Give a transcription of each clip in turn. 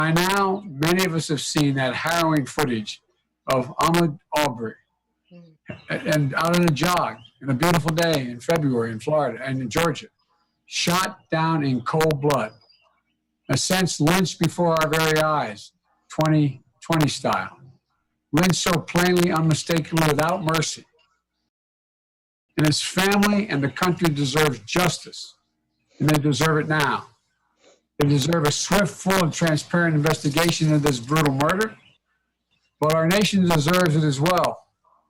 By now, many of us have seen that harrowing footage of Ahmaud Arbery and out on a jog on a beautiful day in February in Florida and in Georgia, shot down in cold blood, a sense lynched before our very eyes, 2020 style. Lynched so plainly, unmistakably, without mercy. And his family and the country deserves justice, and they deserve it now. They deserve a swift, full, and transparent investigation of this brutal murder, but our nation deserves it as well.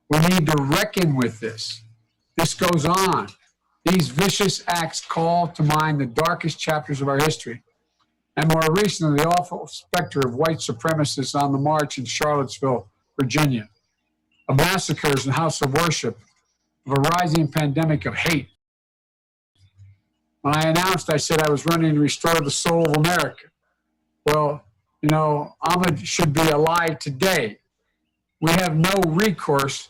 We need to reckon with this. This goes on. These vicious acts call to mind the darkest chapters of our history, and more recently, the awful specter of white supremacists on the march in Charlottesville, Virginia, of massacres in house of worship, of a rising pandemic of hate. When I announced, I said I was running to restore the soul of America. Well, you know, Ahmaud should be alive today. We have no recourse.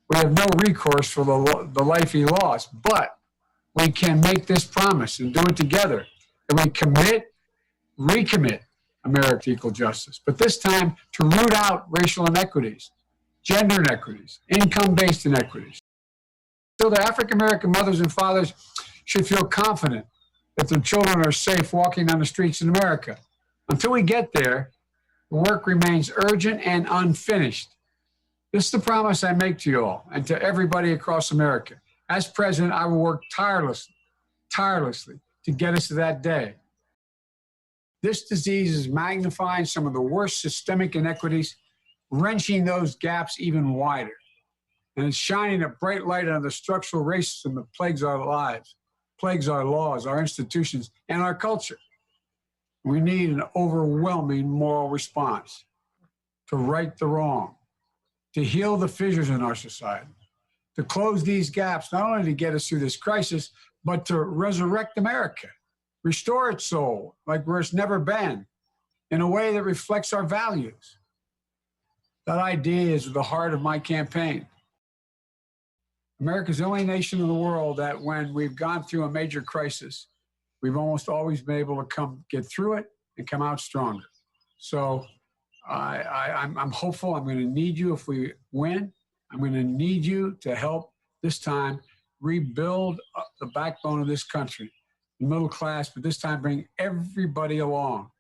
We have no recourse for the life he lost, but we can make this promise and do it together. And we recommit America to equal justice, but this time to root out racial inequities, gender inequities, income-based inequities. So the African-American mothers and fathers should feel confident that their children are safe walking on the streets in America. Until we get there, the work remains urgent and unfinished. This is the promise I make to you all and to everybody across America. As president, I will work tirelessly to get us to that day. This disease is magnifying some of the worst systemic inequities, wrenching those gaps even wider. And it's shining a bright light on the structural racism that plagues our lives, plagues our laws, our institutions, and our culture. We need an overwhelming moral response to right the wrong, to heal the fissures in our society, to close these gaps, not only to get us through this crisis, but to resurrect America, restore its soul like where it's never been, in a way that reflects our values. That idea is at the heart of my campaign. America's the only nation in the world that when we've gone through a major crisis, we've almost always been able to get through it and come out stronger. So I'm hopeful. I'm going to need you if we win. I'm going to need you to help this time rebuild the backbone of this country, the middle class, but this time bring everybody along.